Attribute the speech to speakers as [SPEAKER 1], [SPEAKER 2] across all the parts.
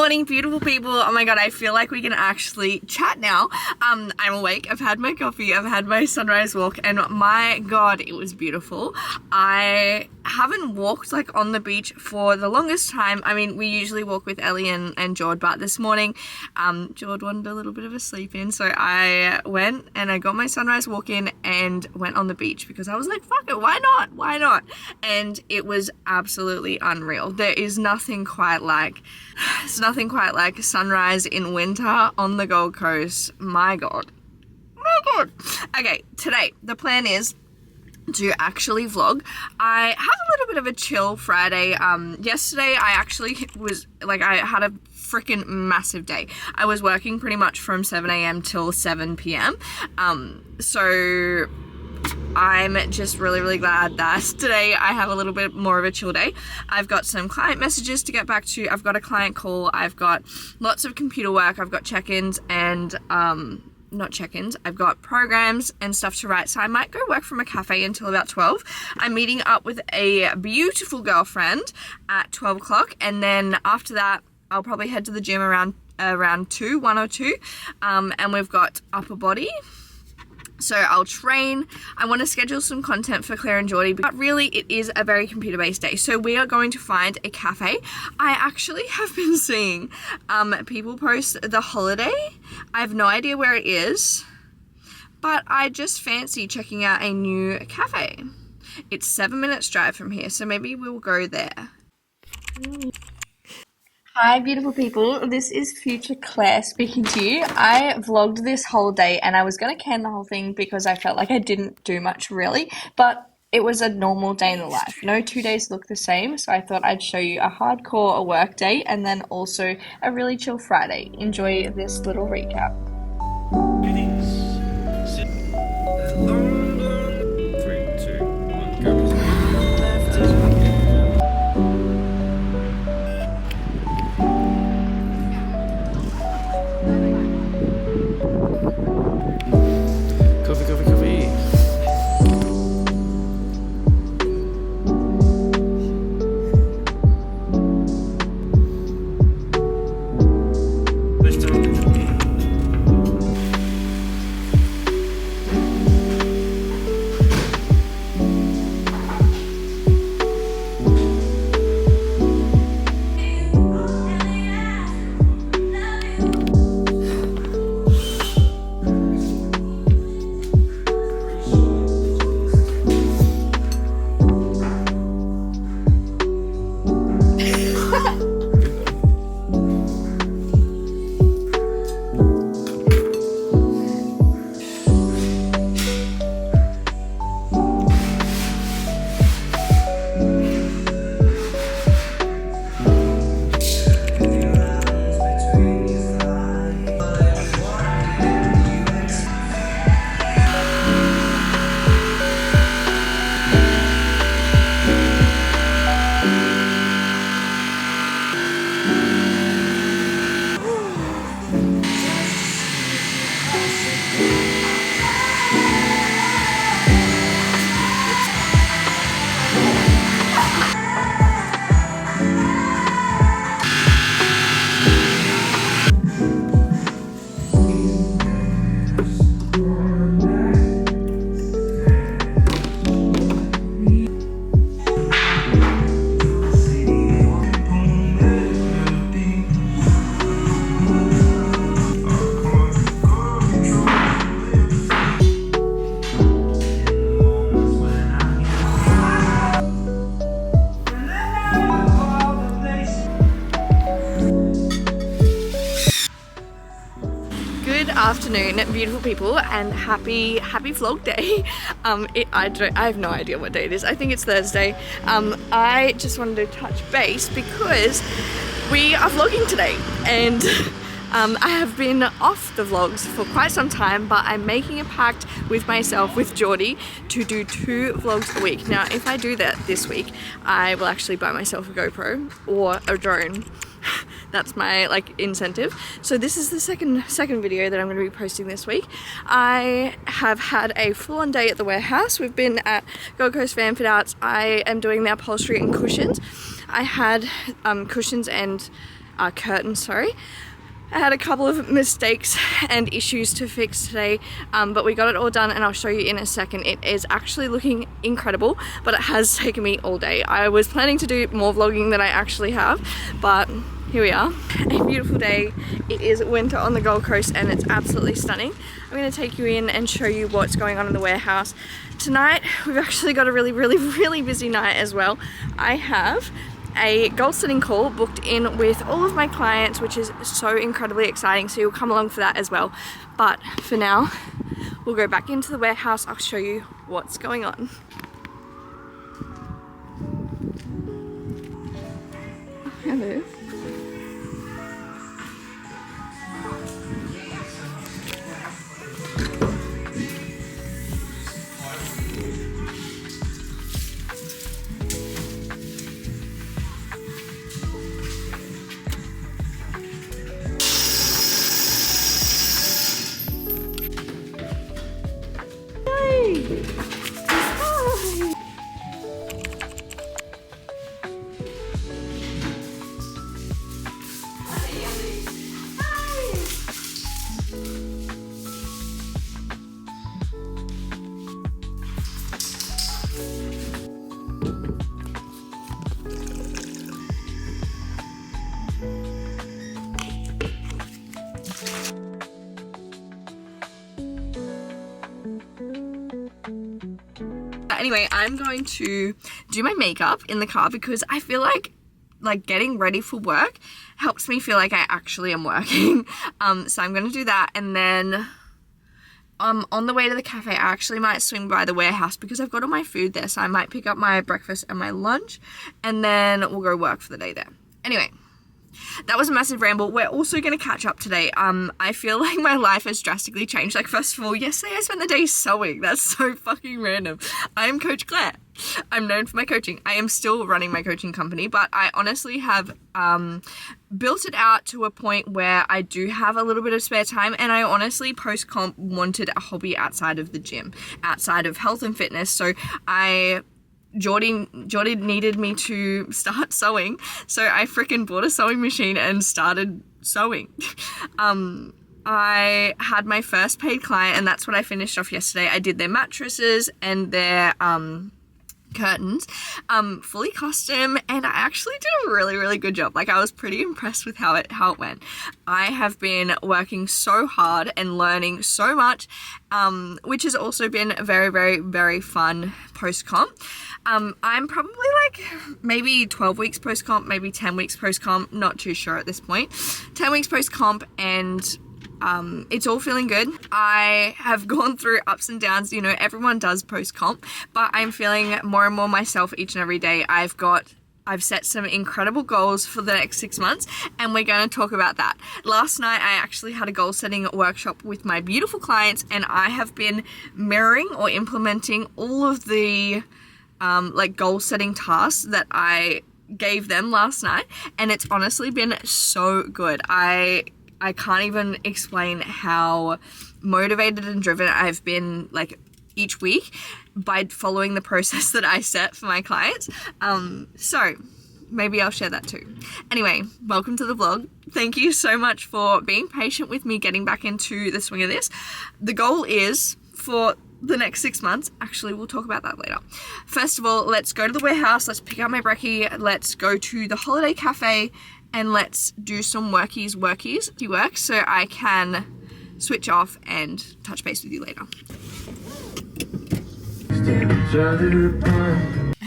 [SPEAKER 1] morning, beautiful people. Oh my god, I feel like we can actually chat now. I'm awake, I've had my coffee, I've had my sunrise walk, and my god, it was beautiful. I haven't walked like on the beach for the longest time. I mean, we usually walk with Ellie and Jord, but this morning Jord wanted a little bit of a sleep in, so I went and I got my sunrise walk in and went on the beach because I was like, fuck it, why not? And it was absolutely unreal. There is nothing quite like sunrise in winter on the Gold Coast. My god. Okay, today the plan is to actually vlog. I have a little bit of a chill Friday. Yesterday I actually was like, I had a freaking massive day. I was working pretty much from 7 a.m. till 7 p.m. So I'm just really glad that today I have a little bit more of a chill day. I've got some client messages to get back to. I've got a client call. I've got lots of computer work. I've got check-ins and not check-ins, I've got programs and stuff to write, so I might go work from a cafe until about 12. I'm meeting up with a beautiful girlfriend at 12 o'clock, and then after that I'll probably head to the gym around 1 or 2, and we've got upper body. So I'll train. I want to schedule some content for Claire and Geordie, but really it is a very computer-based day. So we are going to find a cafe. I actually have been seeing people post the Holiday. I have no idea where it is, but I just fancy checking out a new cafe. It's 7 minutes drive from here, so maybe we'll go there. Hi beautiful people, this is future Claire speaking to you. I vlogged this whole day and I was going to can the whole thing because I felt like I didn't do much really, but it was a normal day in the life. No 2 days look the same, so I thought I'd show you a hardcore work day and then also a really chill Friday. Enjoy this little recap.
[SPEAKER 2] 3, 2, 1, go.
[SPEAKER 1] Afternoon beautiful people, and happy vlog day. I have no idea what day it is. I think it's Thursday. I just wanted to touch base because we are vlogging today, and I have been off the vlogs for quite some time, but I'm making a pact with myself, with Geordie, to do 2 vlogs a week. Now if I do that this week, I will actually buy myself a GoPro or a drone. That's my like incentive. So this is the second video that I'm going to be posting this week. I have had a full-on day at the warehouse. We've been at Gold Coast Fan Fit Outs. I am doing the upholstery and cushions. I had cushions and curtain, sorry. I had a couple of mistakes and issues to fix today, but we got it all done and I'll show you in a second. It is actually looking incredible, but it has taken me all day. I was planning to do more vlogging than I actually have, but here we are. A beautiful day. It is winter on the Gold Coast and it's absolutely stunning. I'm going to take you in and show you what's going on in the warehouse. Tonight, we've actually got a really busy night as well. I have a goal setting call booked in with all of my clients, which is so incredibly exciting, so you'll come along for that as well. But for now, we'll go back into the warehouse. I'll show you what's going on. Hello. Anyway, I'm going to do my makeup in the car because I feel like getting ready for work helps me feel like I actually am working. So I'm going to do that, and then on the way to the cafe, I actually might swing by the warehouse because I've got all my food there, so I might pick up my breakfast and my lunch, and then we'll go work for the day there. Anyway, that was a massive ramble. We're also going to catch up today. I feel like my life has drastically changed. Like, first of all, yesterday I spent the day sewing. That's so fucking random. I am Coach Claire. I'm known for my coaching. I am still running my coaching company, but I honestly have built it out to a point where I do have a little bit of spare time, and I honestly post-comp wanted a hobby outside of the gym, outside of health and fitness. So Jordy needed me to start sewing, so I freaking bought a sewing machine and started sewing. I had my first paid client, and that's what I finished off yesterday. I did their mattresses and their curtains, fully custom, and I actually did a really good job. Like, I was pretty impressed with how it went. I have been working so hard and learning so much, which has also been very fun post-comp. I'm probably like maybe 12 weeks post-comp, maybe 10 weeks post-comp, not too sure at this point. 10 weeks post-comp, and it's all feeling good. I have gone through ups and downs, you know, everyone does post-comp, but I'm feeling more and more myself each and every day. I've set some incredible goals for the next 6 months, and we're going to talk about that. Last night, I actually had a goal setting workshop with my beautiful clients, and I have been mirroring or implementing all of the like goal setting tasks that I gave them last night, and it's honestly been so good. I can't even explain how motivated and driven I've been, like, each week by following the process that I set for my clients. So maybe I'll share that too. Anyway, welcome to the vlog. Thank you so much for being patient with me getting back into the swing of this. The goal is for the next 6 months. Actually, we'll talk about that later. First of all, let's go to the warehouse. Let's pick up my brekkie. Let's go to the holiday cafe, and let's do some workies so I can switch off and touch base with you later.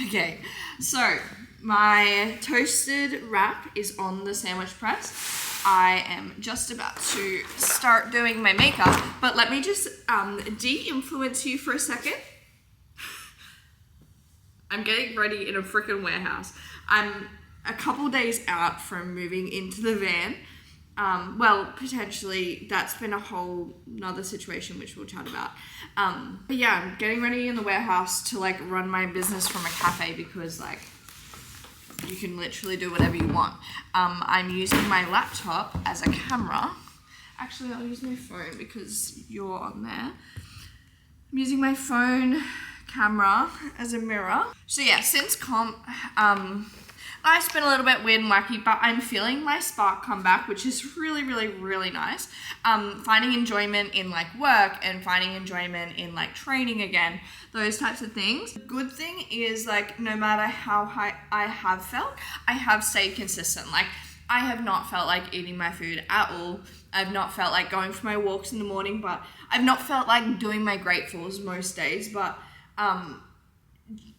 [SPEAKER 1] Okay, so my toasted wrap is on the sandwich press. I am just about to start doing my makeup, but let me just de-influence you for a second. I'm getting ready in a freaking warehouse. I'm a couple days out from moving into the van. Well, potentially that's been a whole nother situation which we'll chat about. But yeah, I'm getting ready in the warehouse to like run my business from a cafe because like you can literally do whatever you want. I'm using my laptop as a camera. Actually, I'll use my phone because you're on there. I'm using my phone camera as a mirror. So yeah, since comp, Life's been a little bit weird and wacky, but I'm feeling my spark come back, which is really, really, really nice. Finding enjoyment in like work and finding enjoyment in like training again, those types of things. Good thing is like no matter how high I have felt, I have stayed consistent. Like I have not felt like eating my food at all. I've not felt like going for my walks in the morning, but I've not felt like doing my gratefuls most days, but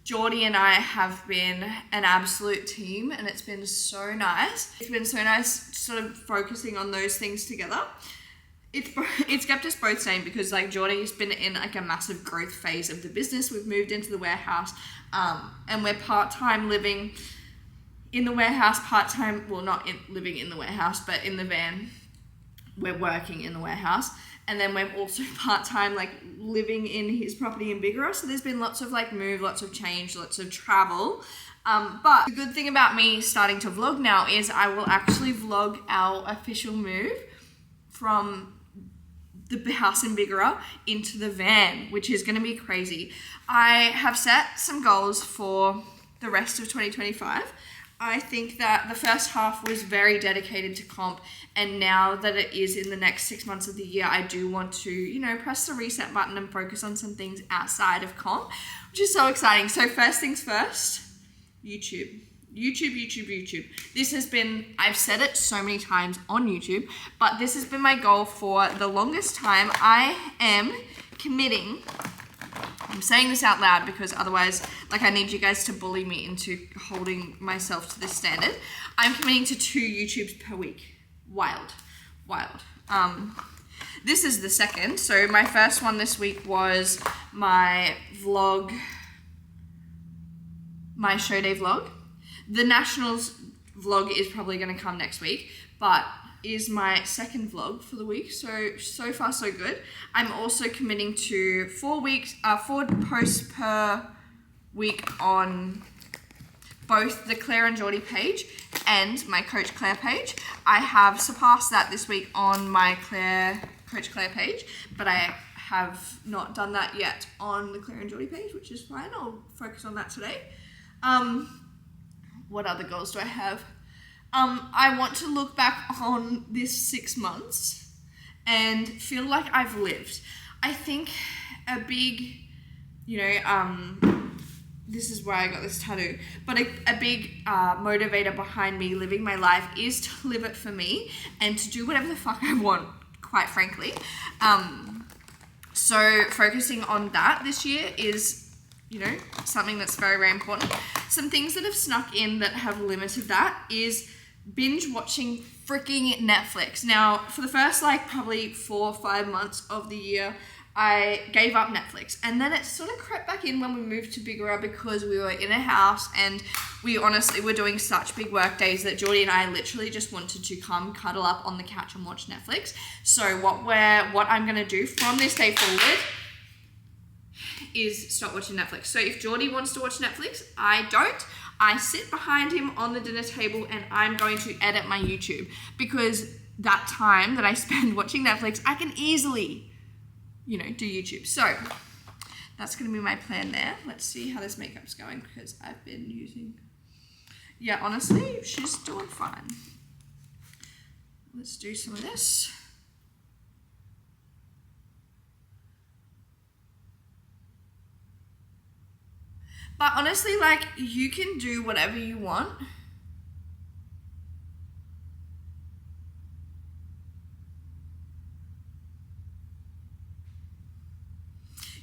[SPEAKER 1] Geordie and I have been an absolute team and it's been so nice. It's been so nice sort of focusing on those things together. It's kept us both sane because like Geordie's been in like a massive growth phase of the business. We've moved into the warehouse and we're part-time living in the warehouse, part-time, well not living in the warehouse, but in the van. We're working in the warehouse. And then we're also part-time like living in his property in Bigara. So there's been lots of like move, lots of change, lots of travel. But the good thing about me starting to vlog now is I will actually vlog our official move from the house in Bigara into the van, which is going to be crazy. I have set some goals for the rest of 2025. I think that the first half was very dedicated to comp, and now that it is in the next 6 months of the year, I do want to, you know, press the reset button and focus on some things outside of comp, which is so exciting. So first things first, YouTube. This has been, I've said it so many times on YouTube, but this has been my goal for the longest time. I am committing, I'm saying this out loud because otherwise, like I need you guys to bully me into holding myself to this standard. I'm committing to 2 YouTubes per week. Wild. This is the second. So my first one this week was my vlog, my show day vlog. The Nationals vlog is probably going to come next week, but is my second vlog for the week. So far so good. I'm also committing to 4 posts per week on both the Claire and Geordie page and my Coach Claire page. I have surpassed that this week on my Coach Claire page, but I have not done that yet on the Claire and Geordie page, which is fine. I'll focus on that today. What other goals do I have? I want to look back on this 6 months and feel like I've lived. I think a big, you know, this is why I got this tattoo, but a big motivator behind me living my life is to live it for me and to do whatever the fuck I want, quite frankly. So focusing on that this year is, you know, something that's very, very important. Some things that have snuck in that have limited that is binge watching freaking Netflix. Now, for the first like probably 4 or 5 months of the year, I gave up Netflix, and then it sort of crept back in when we moved to Bigara because we were in a house and we honestly were doing such big work days that Geordie and I literally just wanted to come cuddle up on the couch and watch Netflix. So what I'm going to do from this day forward is stop watching Netflix. So if Geordie wants to watch Netflix, I don't. I sit behind him on the dinner table and I'm going to edit my YouTube, because that time that I spend watching Netflix, I can easily, you know, do YouTube. So that's going to be my plan there. Let's see how this makeup's going, because I've been using, yeah, honestly, she's doing fine. Let's do some of this. But honestly, like, you can do whatever you want.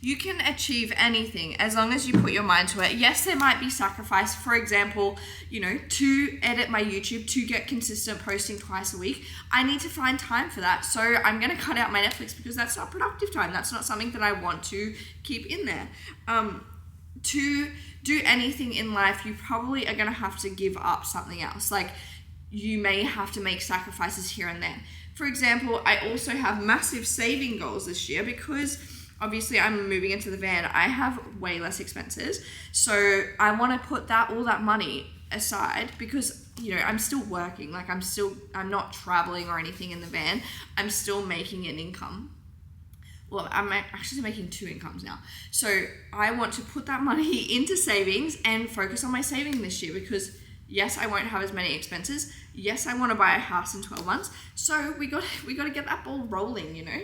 [SPEAKER 1] You can achieve anything as long as you put your mind to it. Yes, there might be sacrifice. For example, you know, to edit my YouTube, to get consistent posting twice a week, I need to find time for that. So I'm going to cut out my Netflix because that's not productive time. That's not something that I want to keep in there. To do anything in life, you probably are going to have to give up something else. Like, you may have to make sacrifices here and there. For example, I also have massive saving goals this year because obviously I'm moving into the van. I have way less expenses. So I want to put all that money aside because, you know, I'm still working. Like, I'm not traveling or anything in the van. I'm still making an income. Well, I'm actually making 2 incomes now. So I want to put that money into savings and focus on my saving this year because, Yes, I won't have as many expenses. Yes, I want to buy a house in 12 months. So we got to get that ball rolling, you know.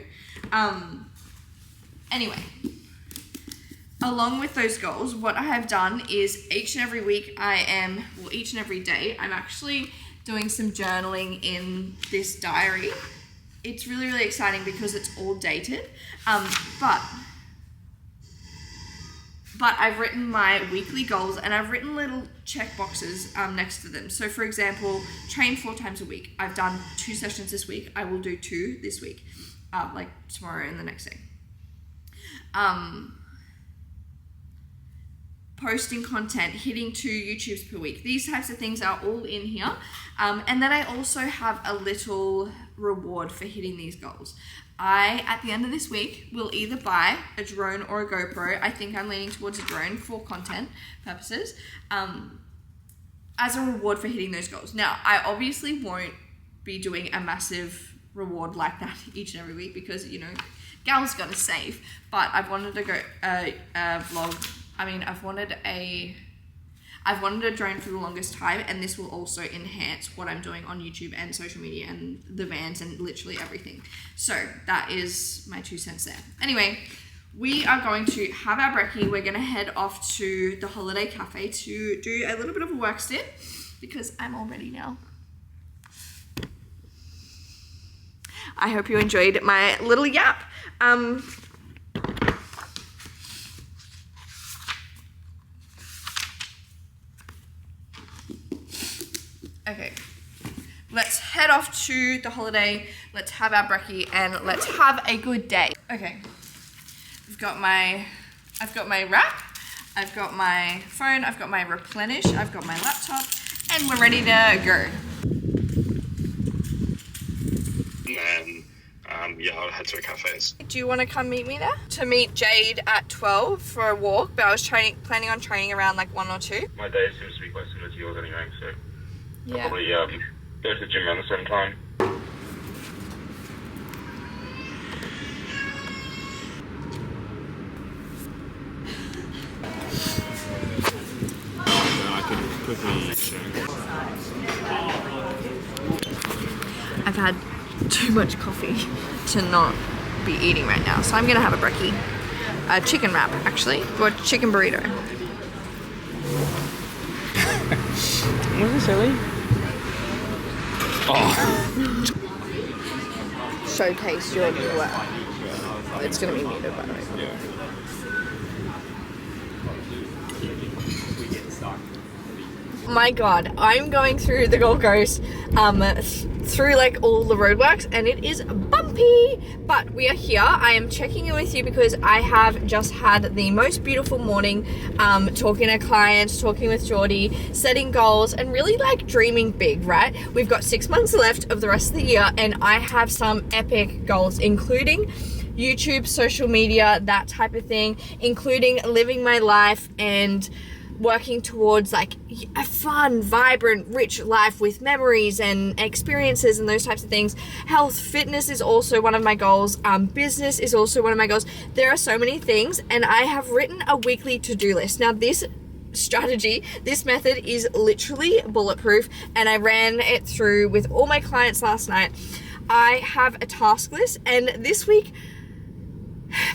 [SPEAKER 1] Anyway, along with those goals, what I have done is each and every week each and every day, I'm actually doing some journaling in this diary. It's really, really exciting because it's all dated. But I've written my weekly goals and I've written little check boxes next to them. So for example, train 4 times a week. I've done 2 sessions this week. I will do 2 this week, like tomorrow and the next day. Posting content, hitting 2 YouTubes per week. These types of things are all in here. And then I also have a little reward for hitting these goals. At the end of this week, will either buy a drone or a GoPro. I think I'm leaning towards a drone for content purposes, as a reward for hitting those goals. Now, I obviously won't be doing a massive reward like that each and every week because, you know, gal's gotta save. But I've wanted to go vlog. I mean, I've wanted a drone for the longest time, and this will also enhance what I'm doing on YouTube and social media and the vans and literally everything. So that is my 2 cents there. Anyway, we are going to have our brekkie. We're going to head off to the Holiday Cafe to do a little bit of a work stint because I'm all ready now. I hope you enjoyed my little yap. Okay, let's head off to the holiday, let's have our brekkie, and let's have a good day. Okay, I've got my wrap, I've got my phone, I've got my replenish, I've got my laptop, and we're ready to go.
[SPEAKER 3] And yeah, I'll head to a cafe.
[SPEAKER 1] Do you want to come meet me there? To meet Jade at 12 for a walk, but I was planning on training around like 1 or 2.
[SPEAKER 3] My day seems to be quite similar to yours anyway, so
[SPEAKER 1] Yeah.
[SPEAKER 3] I'll probably go to the gym around the same time.
[SPEAKER 2] I can quickly check.
[SPEAKER 1] I've had too much coffee to not be eating right now, so I'm gonna have a brekkie. A chicken wrap, actually, or chicken burrito.
[SPEAKER 2] Was it silly? Oh.
[SPEAKER 1] Showcase your new work. It's gonna be muted, by the way.
[SPEAKER 2] Yeah.
[SPEAKER 1] My God, I'm going through the Gold Coast, through like all the roadworks, and it is bumpy, but we are here. I am checking in with you because I have just had the most beautiful morning, talking to clients, talking with Geordie, setting goals, and really like dreaming big, right? We've got 6 months left of the rest of the year, and I have some epic goals, including YouTube, social media, that type of thing, including living my life and working towards like a fun, vibrant, rich life with memories and experiences and those types of things. Health, fitness is also one of my goals. Business is also one of my goals. There are so many things, and I have written a weekly to-do list. Now this strategy, this method is literally bulletproof, and I ran it through with all my clients last night. I have a task list, and this week,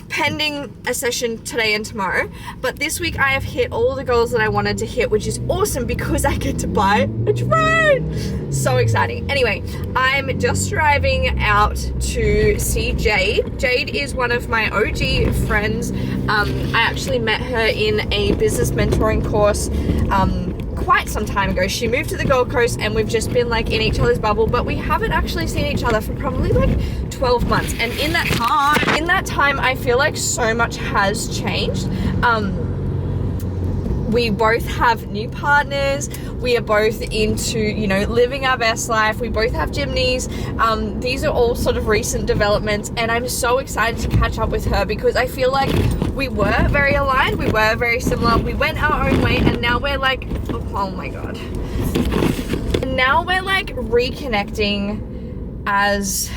[SPEAKER 1] pending a session today and tomorrow, but this week I have hit all the goals that I wanted to hit, which is awesome because I get to buy a drone. So exciting. Anyway, I'm just driving out to see Jade. Jade is one of my OG friends. I actually met her in a business mentoring course quite some time ago. She moved to the Gold Coast, and we've just been like in each other's bubble, but we haven't actually seen each other for probably like 12 months. And in that time, I feel like so much has changed. We both have new partners. We are both into, you know, living our best life. We both have gymnies. These are all sort of recent developments, and I'm so excited to catch up with her because I feel like we were very aligned. We were very similar. We went our own way, and now we're like, oh my God. And now we're like reconnecting as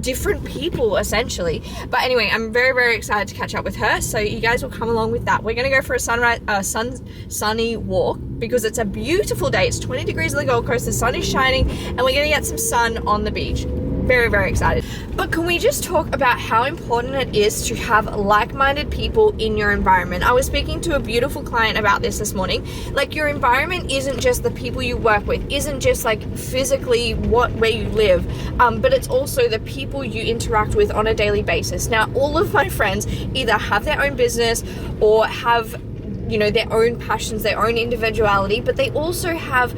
[SPEAKER 1] different people essentially. But anyway, I'm very, very excited to catch up with her, so you guys will come along with that. We're gonna go for a sunny walk. because it's a beautiful day. It's 20 degrees on the Gold Coast, the sun is shining, and we're gonna get some sun on the beach. Very, very excited. But can we just talk about how important it is to have like-minded people in your environment? I was speaking to a beautiful client about this morning. Like, your environment isn't just the people you work with, isn't just like physically where you live, but it's also the people you interact with on a daily basis. Now, all of my friends either have their own business or have, you know, their own passions, their own individuality, but they also have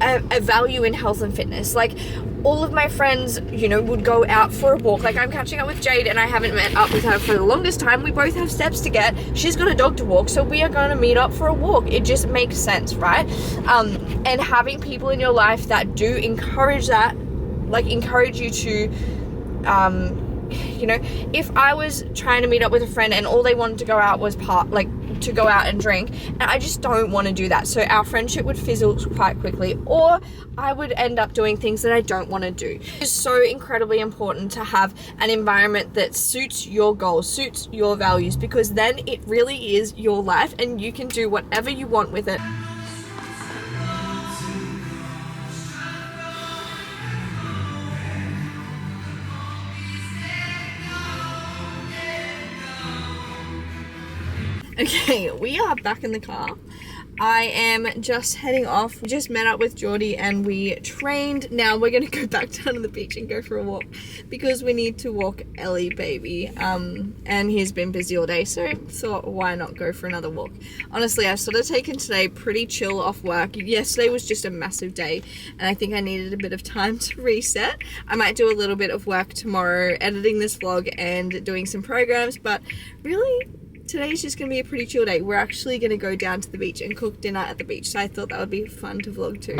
[SPEAKER 1] a value in health and fitness. Like, all of my friends, you know, would go out for a walk. Like, I'm catching up with Jade and I haven't met up with her for the longest time. We both have steps to get. She's got a dog to walk, so we are going to meet up for a walk. It just makes sense, right? And having people in your life that do encourage that, like encourage you to, you know, if I was trying to meet up with a friend and all they wanted to go out was to go out and drink, and I just don't want to do that, so our friendship would fizzle quite quickly, or I would end up doing things that I don't want to do. It's so incredibly important to have an environment that suits your goals, suits your values, because then it really is your life and you can do whatever you want with it. Okay, we are back in the car. I am just heading off. We just met up with Geordie and we trained. Now we're gonna go back down to the beach and go for a walk because we need to walk Ellie, baby. And he's been busy all day, so thought why not go for another walk. Honestly, I've sort of taken today pretty chill off work. Yesterday was just a massive day and I think I needed a bit of time to reset. I might do a little bit of work tomorrow editing this vlog and doing some programs, but really today's just going to be a pretty chill day. We're actually going to go down to the beach and cook dinner at the beach, so I thought that would be fun to vlog too.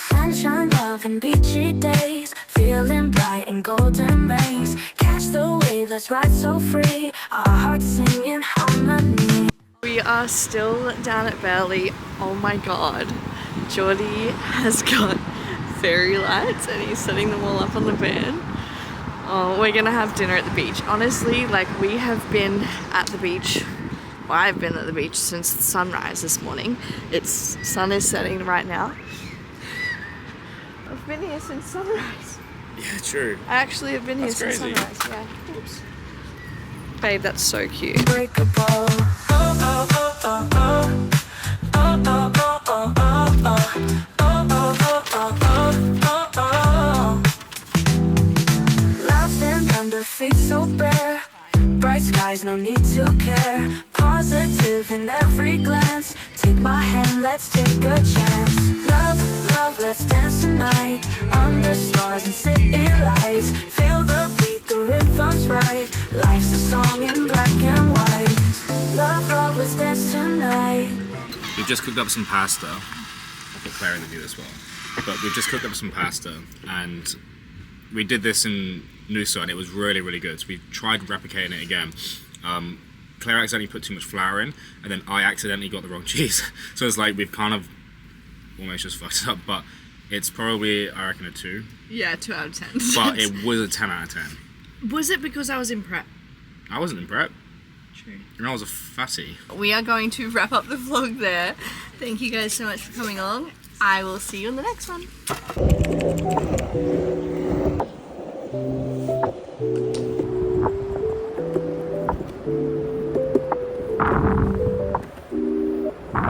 [SPEAKER 4] Sunshine, love and beachy days, feeling bright and golden rays. Catch the wave, let's ride so free, our hearts singing harmony.
[SPEAKER 1] We are still down at Burleigh. Oh my god. Geordie has got fairy lights and he's setting them all up on the van. Oh, we're gonna have dinner at the beach. Honestly, like, we have been at the beach, well, I've been at the beach since sunrise this morning. Sun is setting right now. I've been here since sunrise.
[SPEAKER 2] Yeah, true.
[SPEAKER 1] I actually have been here since
[SPEAKER 2] crazy.
[SPEAKER 1] sunrise, yeah. Oops. Babe, that's so cute.
[SPEAKER 4] Breakable. Lost and under feet so bare, bright skies, no need to care. Positive in every glance, take my hand, let's take a chance. Love, love, let's dance tonight, under stars and city lights. Feel the beat, the rhythm's right, life's a song in black and white. Love, love, let's dance tonight.
[SPEAKER 2] We've just cooked up some pasta. I'll put Claire in the view as well. But we've just cooked up some pasta and we did this in Noosa and it was really, really good. So we tried replicating it again. Claire accidentally put too much flour in and then I accidentally got the wrong cheese. So it's like we've kind of almost just fucked it up, but it's probably, I reckon, a 2.
[SPEAKER 1] Yeah, 2 out of 10.
[SPEAKER 2] But it was a 10 out of 10.
[SPEAKER 1] Was it because I was in prep?
[SPEAKER 2] I wasn't in prep.
[SPEAKER 1] True.
[SPEAKER 2] And I was a fatty.
[SPEAKER 1] We are going to wrap up the vlog there. Thank you guys so much for coming along. I will see you in the next one.